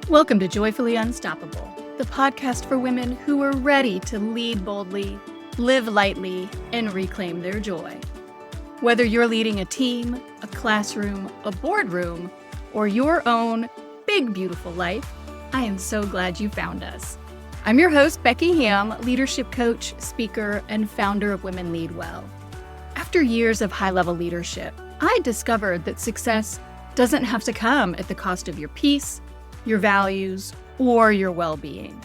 Welcome to Joyfully Unstoppable, the podcast for women who are ready to lead boldly, live lightly, and reclaim their joy. Whether you're leading a team, a classroom, a boardroom, or your own big, beautiful life, I am so glad you found us. I'm your host, Becky Hamm, leadership coach, speaker, and founder of Women Lead Well. After years of high-level leadership, I discovered that success doesn't have to come at the cost of your peace, your values, or your well-being.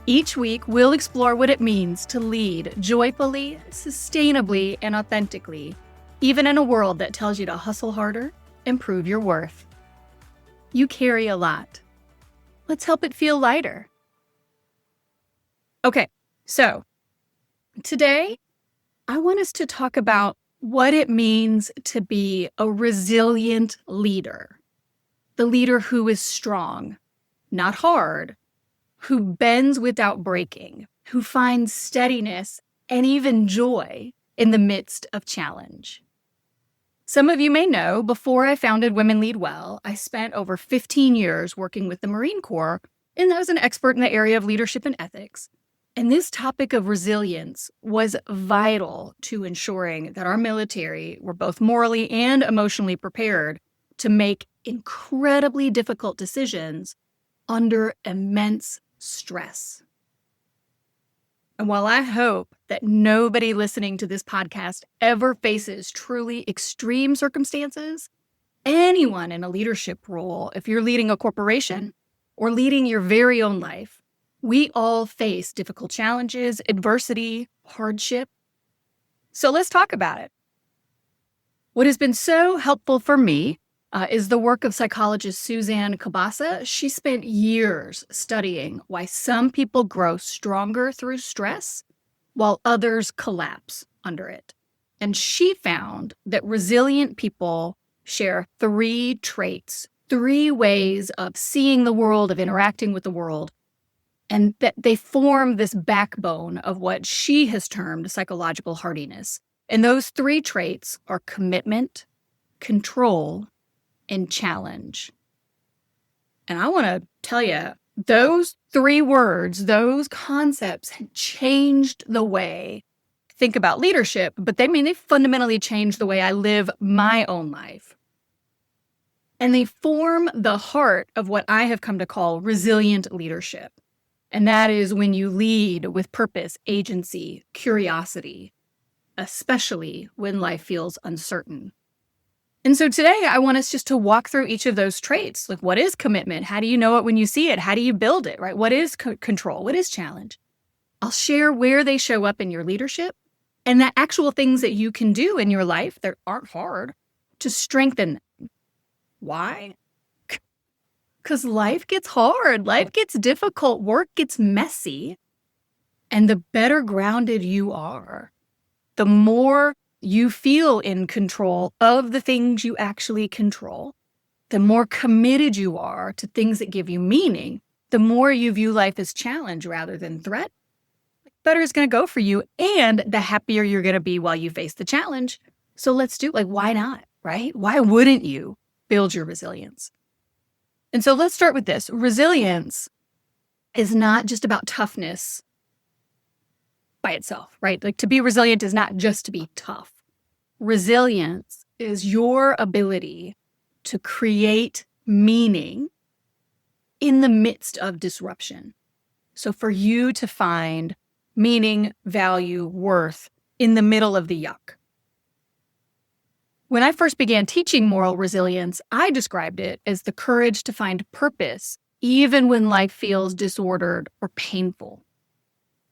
Each week, we'll explore what it means to lead joyfully, sustainably, and authentically, even in a world that tells you to hustle harder and prove your worth. You carry a lot. Let's help it feel lighter. Okay, so today, I want us to talk about what it means to be a resilient leader. The leader who is strong, not hard, who bends without breaking, who finds steadiness and even joy in the midst of challenge. Some of you may know, before I founded Women Lead Well, I spent over 15 years working with the Marine Corps and as an expert in the area of leadership and ethics. And this topic of resilience was vital to ensuring that our military were both morally and emotionally prepared to make incredibly difficult decisions under immense stress. And while I hope that nobody listening to this podcast ever faces truly extreme circumstances, anyone in a leadership role, if you're leading a corporation or leading your very own life, we all face difficult challenges, adversity, hardship. So let's talk about it. What has been so helpful for me is the work of psychologist Suzanne Kobasa. She spent years studying why some people grow stronger through stress while others collapse under it. And she found that resilient people share 3 traits, 3 ways of seeing the world, of interacting with the world, and that they form this backbone of what she has termed psychological hardiness. And those 3 traits are commitment, control, and challenge. And I want to tell you, those 3 words, those concepts have changed the way I think about leadership, but they fundamentally changed the way I live my own life. And they form the heart of what I have come to call resilient leadership. And that is when you lead with purpose, agency, curiosity, especially when life feels uncertain. And so today I want us just to walk through each of those traits. Like, what is commitment? How do you know it when you see it? How do you build it, right? What is control? What is challenge? I'll share where they show up in your leadership and the actual things that you can do in your life that aren't hard to strengthen them. Why? Because life gets hard, life gets difficult, work gets messy. And the better grounded you are, the more you feel in control of the things you actually control, the more committed you are to things that give you meaning, the more you view life as challenge rather than threat, better it's going to go for you, and the happier you're going to be while you face the challenge. So let's do it. Why not, right? Why wouldn't you build your resilience? And so let's start with this. Resilience is not just about toughness by itself, right? Like, to be resilient is not just to be tough. Resilience is your ability to create meaning in the midst of disruption. So for you to find meaning, value, worth in the middle of the yuck. When I first began teaching moral resilience, I described it as the courage to find purpose even when life feels disordered or painful.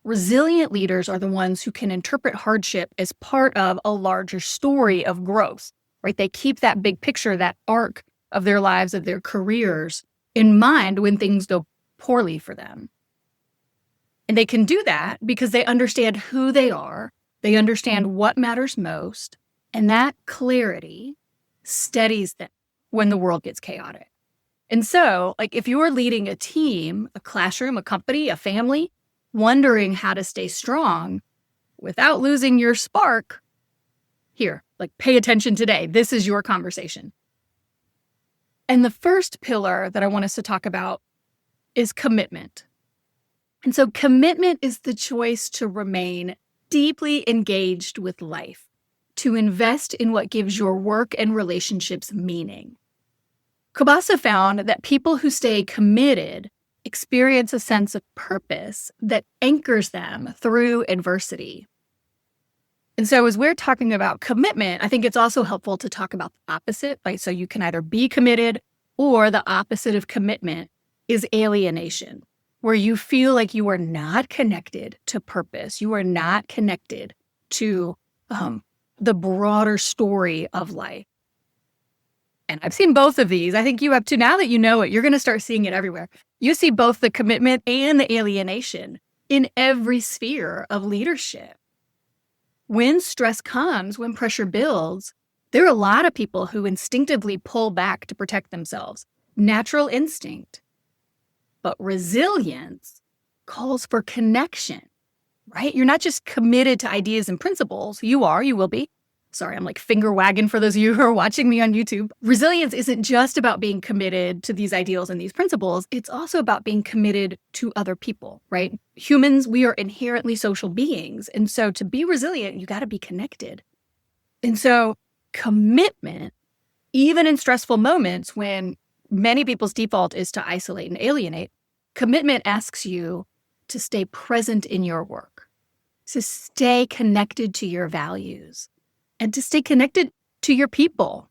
Resilient leaders are the ones who can interpret hardship as part of a larger story of growth, right? They keep that big picture, that arc of their lives, of their careers in mind when things go poorly for them. And they can do that because they understand who they are, they understand what matters most, and that clarity steadies them when the world gets chaotic. And so, like, if you're leading a team, a classroom, a company, a family, wondering how to stay strong without losing your spark, here, like, pay attention today. This is your conversation. And the first pillar that I want us to talk about is commitment. And so commitment is the choice to remain deeply engaged with life, to invest in what gives your work and relationships meaning. Kobasa found that people who stay committed experience a sense of purpose that anchors them through adversity. And so as we're talking about commitment, I think it's also helpful to talk about the opposite. Right? So you can either be committed, or the opposite of commitment is alienation, where you feel like you are not connected to purpose. You are not connected to the broader story of life. And I've seen both of these. I think you have too. Now that you know it, you're going to start seeing it everywhere. You see both the commitment and the alienation in every sphere of leadership. When stress comes, when pressure builds, there are a lot of people who instinctively pull back to protect themselves. Natural instinct. But resilience calls for connection, right? You're not just committed to ideas and principles. You will be. Sorry, I'm like finger wagging for those of you who are watching me on YouTube. Resilience isn't just about being committed to these ideals and these principles. It's also about being committed to other people, right? Humans, we are inherently social beings. And so to be resilient, you got to be connected. And so commitment, even in stressful moments when many people's default is to isolate and alienate, commitment asks you to stay present in your work, to stay connected to your values, and to stay connected to your people.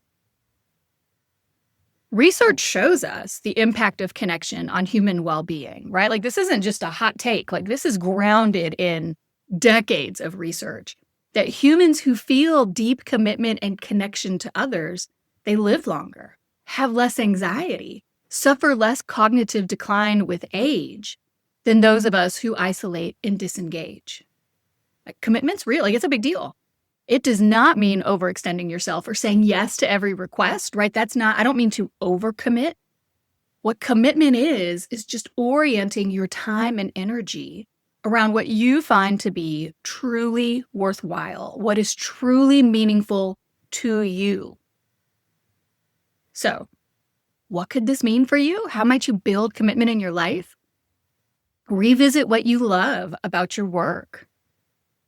Research shows us the impact of connection on human well-being, right? Like this isn't just a hot take. Like this is grounded in decades of research that humans who feel deep commitment and connection to others, they live longer, have less anxiety, suffer less cognitive decline with age than those of us who isolate and disengage. Like commitment's real. Like it's a big deal. It does not mean overextending yourself or saying yes to every request, right? I don't mean to overcommit. What commitment is just orienting your time and energy around what you find to be truly worthwhile, what is truly meaningful to you. So, what could this mean for you? How might you build commitment in your life? Revisit what you love about your work.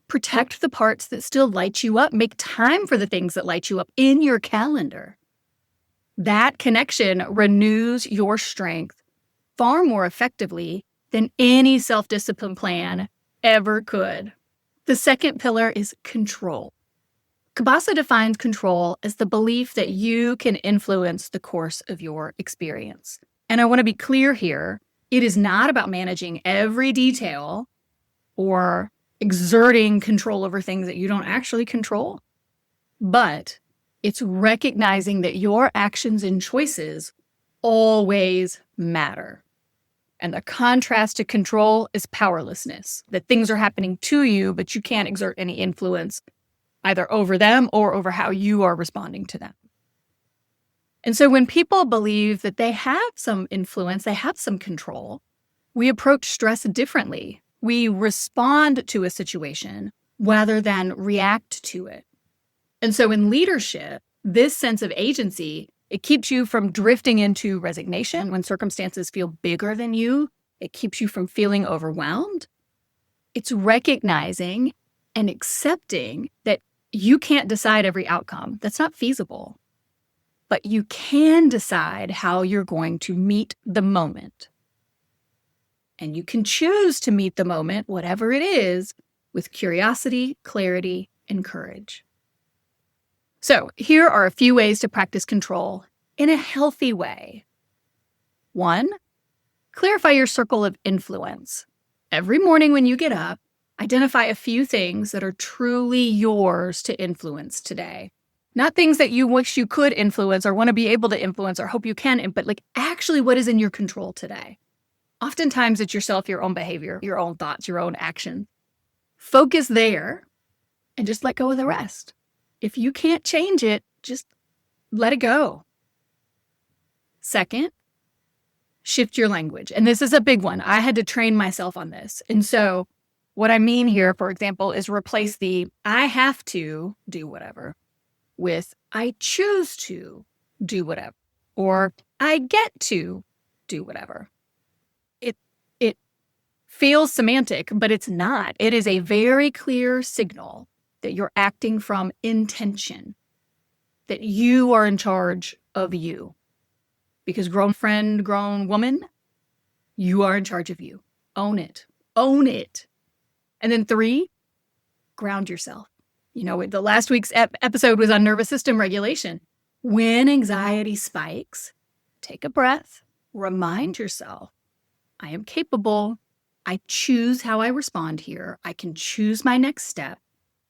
Protect the parts that still light you up. Make time for the things that light you up in your calendar. That connection renews your strength far more effectively than any self-discipline plan ever could. The second pillar is control. Kobasa defines control as the belief that you can influence the course of your experience. And I want to be clear here, it is not about managing every detail or exerting control over things that you don't actually control, but it's recognizing that your actions and choices always matter. And the contrast to control is powerlessness, that things are happening to you, but you can't exert any influence either over them or over how you are responding to them. And so when people believe that they have some influence, they have some control, we approach stress differently. We respond to a situation rather than react to it. And so in leadership, this sense of agency, it keeps you from drifting into resignation when circumstances feel bigger than you. It keeps you from feeling overwhelmed. It's recognizing and accepting that you can't decide every outcome. That's not feasible. But you can decide how you're going to meet the moment. And you can choose to meet the moment, whatever it is, with curiosity, clarity, and courage. So here are a few ways to practice control in a healthy way. 1, clarify your circle of influence. Every morning when you get up, identify a few things that are truly yours to influence today. Not things that you wish you could influence or want to be able to influence or hope you can, but like actually what is in your control today. Oftentimes it's yourself, your own behavior, your own thoughts, your own action. Focus there and just let go of the rest. If you can't change it, just let it go. Second, shift your language. And this is a big one. I had to train myself on this. And so what I mean here, for example, is replace the I have to do whatever with I choose to do whatever, or I get to do whatever. feels semantic, but it's not. It is a very clear signal that you're acting from intention, that you are in charge of you. Because grown friend, grown woman, you are in charge of you. Own it. Own it. And then 3, ground yourself. The last week's episode was on nervous system regulation. When anxiety spikes, take a breath, remind yourself, I am capable. I choose how I respond here. I can choose my next step.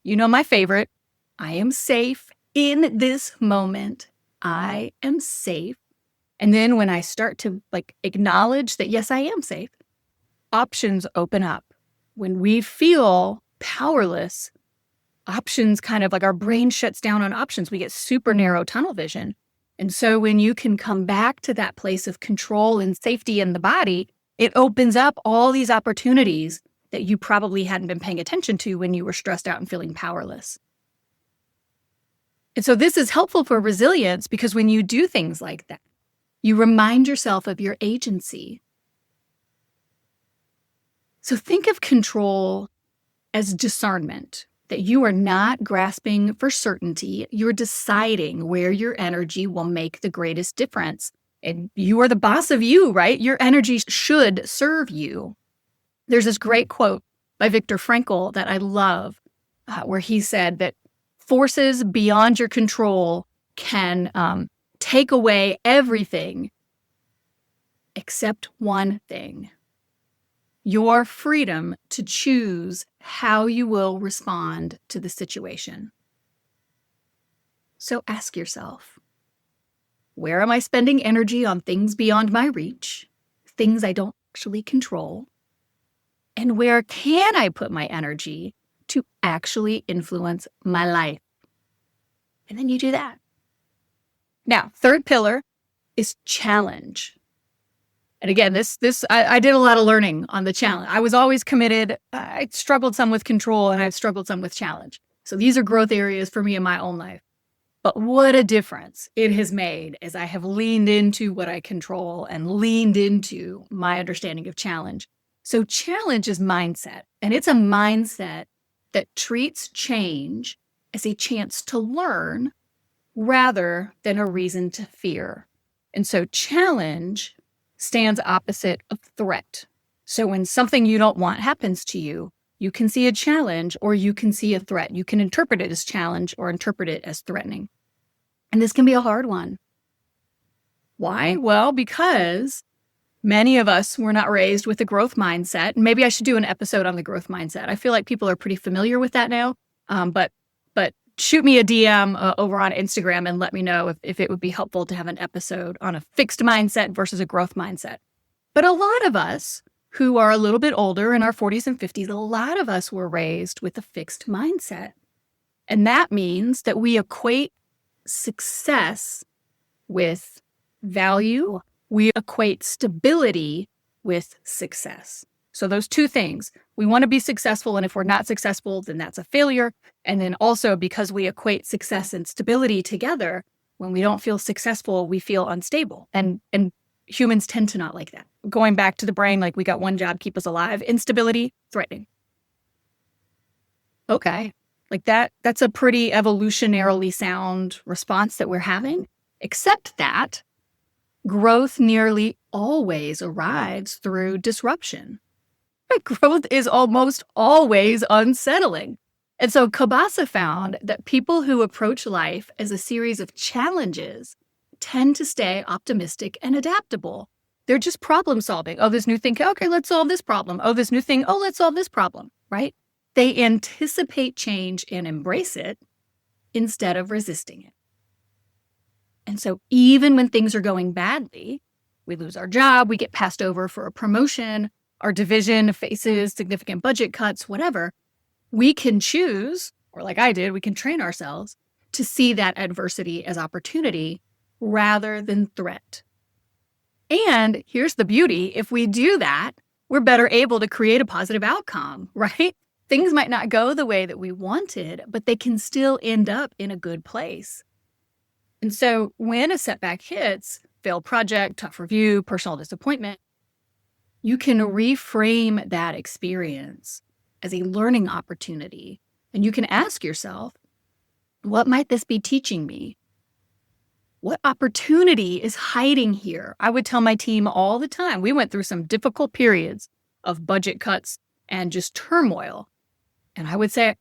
My favorite, I am safe in this moment. I am safe. And then when I start to acknowledge that, yes, I am safe, options open up. When we feel powerless, options kind of our brain shuts down on options. We get super narrow tunnel vision. And so when you can come back to that place of control and safety in the body, it opens up all these opportunities that you probably hadn't been paying attention to when you were stressed out and feeling powerless. And so this is helpful for resilience because when you do things like that, you remind yourself of your agency. So think of control as discernment, that you are not grasping for certainty. You're deciding where your energy will make the greatest difference. And you are the boss of you, right? Your energy should serve you. There's this great quote by Viktor Frankl that I love, where he said that forces beyond your control can take away everything except one thing: your freedom to choose how you will respond to the situation. So ask yourself, where am I spending energy on things beyond my reach, things I don't actually control? And where can I put my energy to actually influence my life? And then you do that. Now, third pillar is challenge. And again, I did a lot of learning on the challenge. I was always committed. I struggled some with control and I've struggled some with challenge. So these are growth areas for me in my own life. But what a difference it has made as I have leaned into what I control and leaned into my understanding of challenge. So challenge is mindset, and it's a mindset that treats change as a chance to learn rather than a reason to fear. And so challenge stands opposite of threat. So when something you don't want happens to you, you can see a challenge or you can see a threat. You can interpret it as challenge or interpret it as threatening. And this can be a hard one. Why? Well, because many of us were not raised with a growth mindset. Maybe I should do an episode on the growth mindset. I feel like people are pretty familiar with that now. But shoot me a DM over on Instagram and let me know if it would be helpful to have an episode on a fixed mindset versus a growth mindset. But a lot of us who are a little bit older in our 40s and 50s, a lot of us were raised with a fixed mindset. And that means that we equate success with value. We equate stability with success. So those two things, we want to be successful. And if we're not successful, then that's a failure. And then also because we equate success and stability together, when we don't feel successful, we feel unstable. And humans tend to not like that. Going back to the brain, we got one job, keep us alive. Instability, threatening. Okay. That's a pretty evolutionarily sound response that we're having, except that growth nearly always arrives through disruption. Growth is almost always unsettling. And so Kobasa found that people who approach life as a series of challenges tend to stay optimistic and adaptable. They're just problem solving. Oh, this new thing. Okay, let's solve this problem. Oh, this new thing. Oh, let's solve this problem, right? They anticipate change and embrace it instead of resisting it. And so even when things are going badly, we lose our job, we get passed over for a promotion, our division faces significant budget cuts, whatever, we can choose, or like I did, we can train ourselves to see that adversity as opportunity rather than threat. And here's the beauty. If we do that, we're better able to create a positive outcome, right? Things might not go the way that we wanted, but they can still end up in a good place. And so when a setback hits, failed project, tough review, personal disappointment, you can reframe that experience as a learning opportunity. And you can ask yourself, what might this be teaching me? What opportunity is hiding here? I would tell my team all the time. We went through some difficult periods of budget cuts and just turmoil. And I would say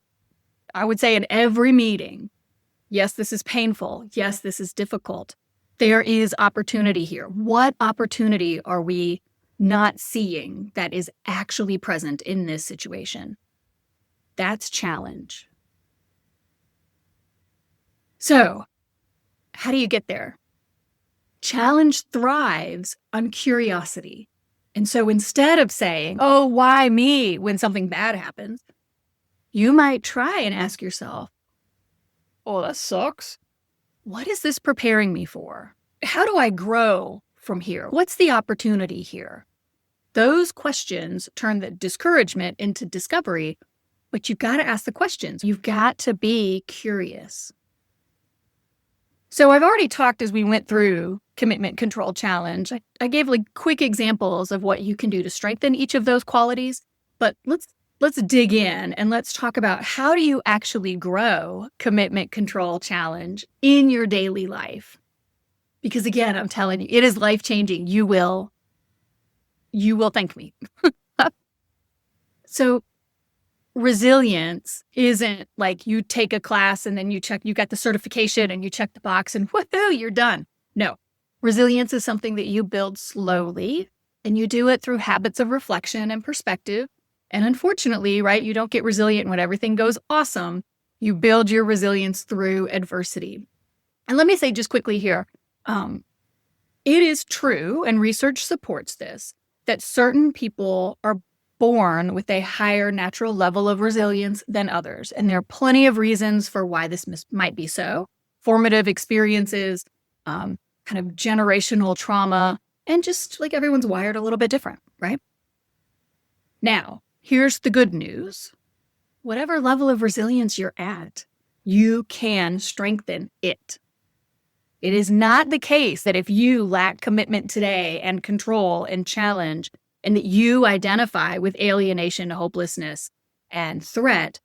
in every meeting, yes, this is painful. Yes, this is difficult. There is opportunity here. What opportunity are we not seeing that is actually present in this situation? That's challenge. So, how do you get there? Challenge thrives on curiosity. And so instead of saying, oh, why me when something bad happens, you might try and ask yourself, oh, that sucks. What is this preparing me for? How do I grow from here? What's the opportunity here? Those questions turn the discouragement into discovery, but you've got to ask the questions. You've got to be curious. So I've already talked as we went through commitment, control, challenge. I gave quick examples of what you can do to strengthen each of those qualities, but let's dig in and let's talk about how do you actually grow commitment, control, challenge in your daily life? Because again, I'm telling you, it is life-changing. You will thank me. So resilience isn't like you take a class and then you got the certification and you check the box and woohoo, you're done. No, resilience is something that you build slowly and you do it through habits of reflection and perspective. And unfortunately, right, you don't get resilient when everything goes awesome. You build your resilience through adversity. And let me say just quickly here, it is true, and research supports this, that certain people are born with a higher natural level of resilience than others. And there are plenty of reasons for why this might be so. Formative experiences, kind of generational trauma, and just everyone's wired a little bit different, right? Now, here's the good news. Whatever level of resilience you're at, you can strengthen it. It is not the case that if you lack commitment today and control and challenge, and that you identify with alienation, hopelessness, and threat,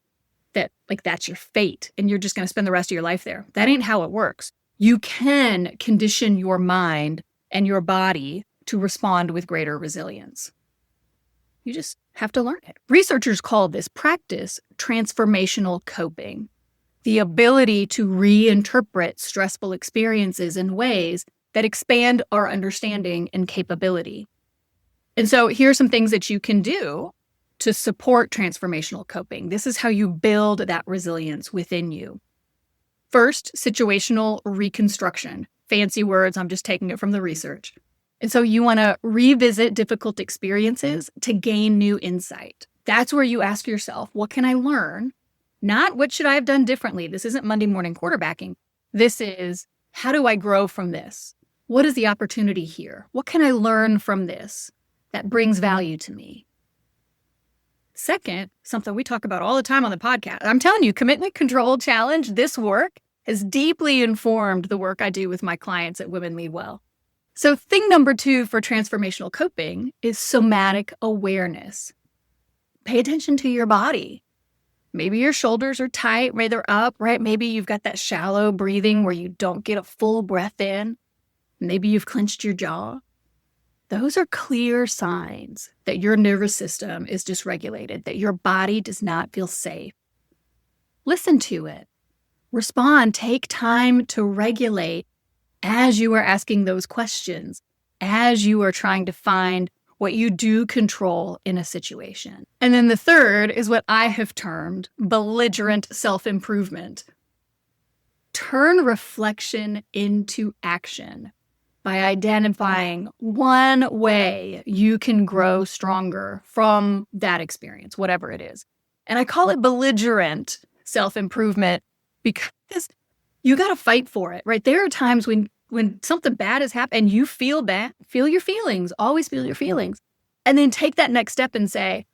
that that's your fate and you're just going to spend the rest of your life there. That ain't how it works. You can condition your mind and your body to respond with greater resilience. You just have to learn it. Researchers call this practice transformational coping, the ability to reinterpret stressful experiences in ways that expand our understanding and capability. And so here are some things that you can do to support transformational coping. This is how you build that resilience within you. First, situational reconstruction. Fancy words, I'm just taking it from the research. And so you want to revisit difficult experiences to gain new insight. That's where you ask yourself, what can I learn? Not what should I have done differently? This isn't Monday morning quarterbacking. This is, how do I grow from this? What is the opportunity here? What can I learn from this that brings value to me? Second, something we talk about all the time on the podcast. I'm telling you, commitment, control, challenge, this work has deeply informed the work I do with my clients at Women Lead Well. So thing number 2 for transformational coping is somatic awareness. Pay attention to your body. Maybe your shoulders are tight, maybe they're up, right? Maybe you've got that shallow breathing where you don't get a full breath in. Maybe you've clenched your jaw. Those are clear signs that your nervous system is dysregulated, that your body does not feel safe. Listen to it. Respond. Take time to regulate as you are asking those questions, as you are trying to find what you do control in a situation. And then the third is what I have termed belligerent self-improvement. Turn reflection into action by identifying one way you can grow stronger from that experience, whatever it is. And I call it belligerent self-improvement because you got to fight for it, right? There are times when something bad has happened and you feel bad, feel your feelings, always feel your feelings. And then take that next step and say,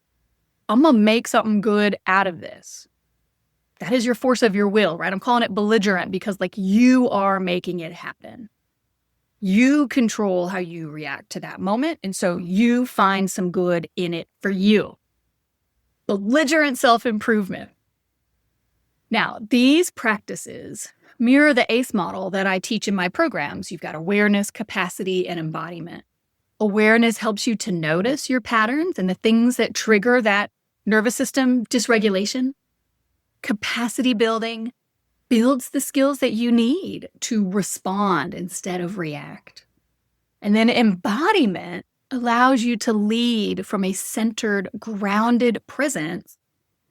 I'm going to make something good out of this. That is your force of your will, right? I'm calling it belligerent because you are making it happen. You control how you react to that moment. And so you find some good in it for you. Belligerent self-improvement. Now, these practices mirror the ACE model that I teach in my programs. You've got awareness, capacity, and embodiment. Awareness helps you to notice your patterns and the things that trigger that nervous system dysregulation. Capacity building builds the skills that you need to respond instead of react. And then embodiment allows you to lead from a centered, grounded presence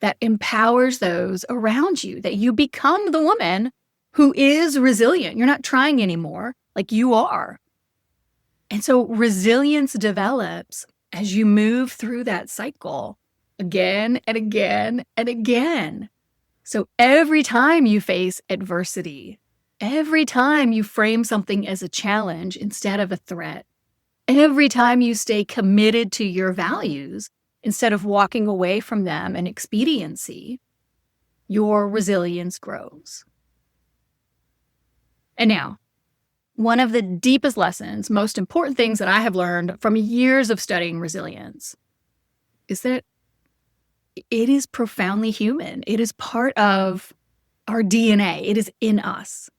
that empowers those around you, that you become the woman who is resilient. You're not trying anymore, like you are. And so resilience develops as you move through that cycle again and again and again. So every time you face adversity, every time you frame something as a challenge instead of a threat, every time you stay committed to your values instead of walking away from them in expediency, your resilience grows. And now, one of the deepest lessons, most important things that I have learned from years of studying resilience is that it is profoundly human. It is part of our DNA. It is in us.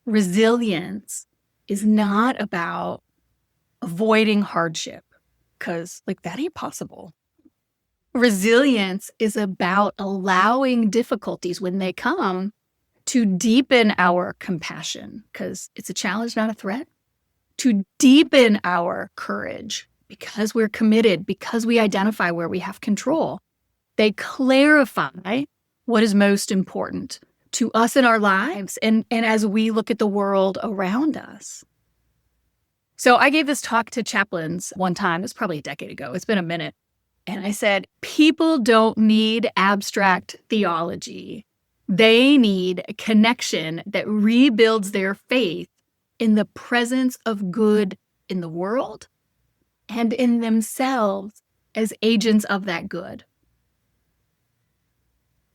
Resilience is not about avoiding hardship, because that ain't possible. Resilience is about allowing difficulties when they come to deepen our compassion, because it's a challenge, not a threat. To deepen our courage, because we're committed, because we identify where we have control. They clarify what is most important to us in our lives and as we look at the world around us. So I gave this talk to chaplains one time. It's probably a decade ago. It's been a minute. And I said, people don't need abstract theology. They need a connection that rebuilds their faith in the presence of good in the world and in themselves as agents of that good.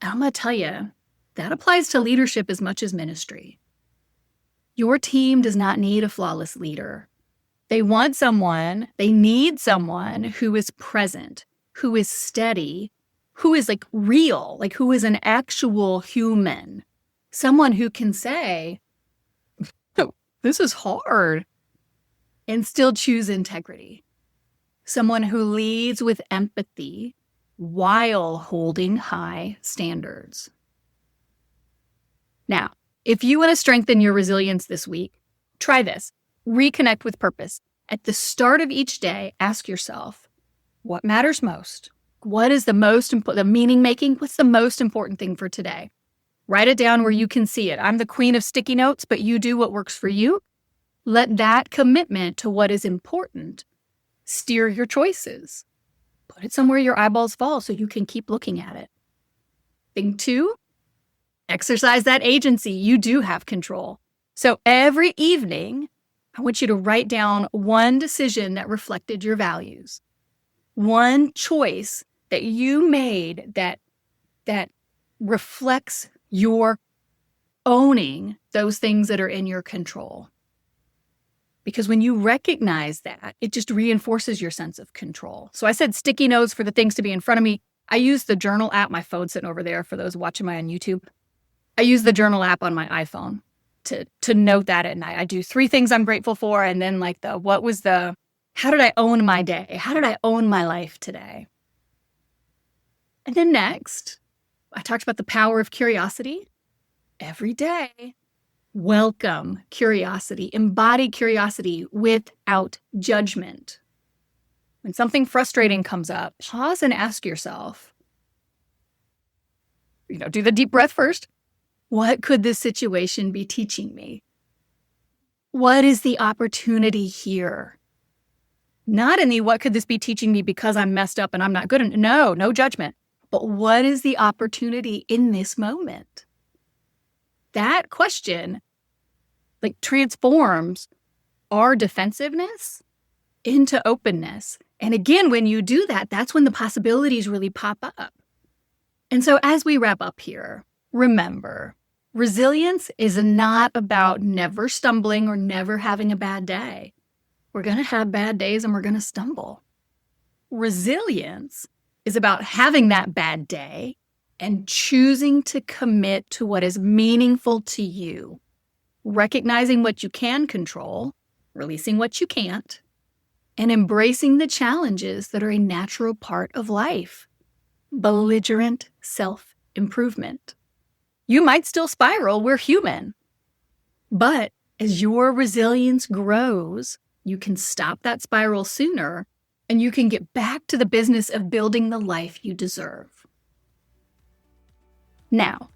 I'm going to tell you, that applies to leadership as much as ministry. Your team does not need a flawless leader. They need someone who is present, who is steady, who is real, who is an actual human. Someone who can say, oh, this is hard, and still choose integrity. Someone who leads with empathy while holding high standards. Now, if you want to strengthen your resilience this week, try this. Reconnect with purpose. At the start of each day, ask yourself, what matters most? What is the most important, the meaning making? What's the most important thing for today? Write it down where you can see it. I'm the queen of sticky notes, but you do what works for you. Let that commitment to what is important steer your choices. Put it somewhere your eyeballs fall so you can keep looking at it. Thing 2, exercise that agency. You do have control. So every evening, I want you to write down one decision that reflected your values. One choice that you made that reflects your owning those things that are in your control. Because when you recognize that, it just reinforces your sense of control. So I said sticky notes for the things to be in front of me. I use the journal app. My phone's sitting over there for those watching me on YouTube. I use the journal app on my iPhone to note that at night. I do 3 things I'm grateful for, and then how did I own my day? How did I own my life today? And then next, I talked about the power of curiosity. Every day, welcome curiosity, embody curiosity without judgment. When something frustrating comes up, pause and ask yourself, do the deep breath first. What could this situation be teaching me? What is the opportunity here? Not in the what could this be teaching me because I'm messed up and I'm not good. No judgment. But what is the opportunity in this moment? That question transforms our defensiveness into openness. And again, when you do that, that's when the possibilities really pop up. And so as we wrap up here, remember, Resilience is not about never stumbling or never having a bad day. We're going to have bad days and we're going to stumble. Resilience is about having that bad day and choosing to commit to what is meaningful to you, recognizing what you can control, releasing what you can't, and embracing the challenges that are a natural part of life. Belligerent self-improvement. You might still spiral, we're human. But as your resilience grows, you can stop that spiral sooner and you can get back to the business of building the life you deserve. Now,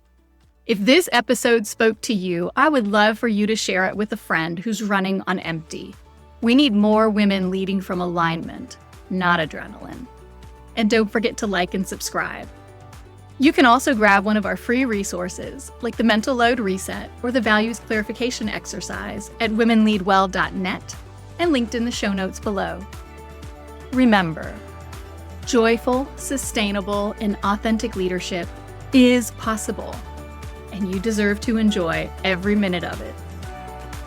if this episode spoke to you, I would love for you to share it with a friend who's running on empty. We need more women leading from alignment, not adrenaline. And don't forget to like and subscribe. You can also grab one of our free resources, like the Mental Load Reset or the Values Clarification Exercise at womenleadwell.net and linked in the show notes below. Remember, joyful, sustainable, and authentic leadership is possible, and you deserve to enjoy every minute of it.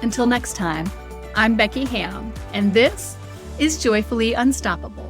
Until next time, I'm Becky Hamm, and this is Joyfully Unstoppable.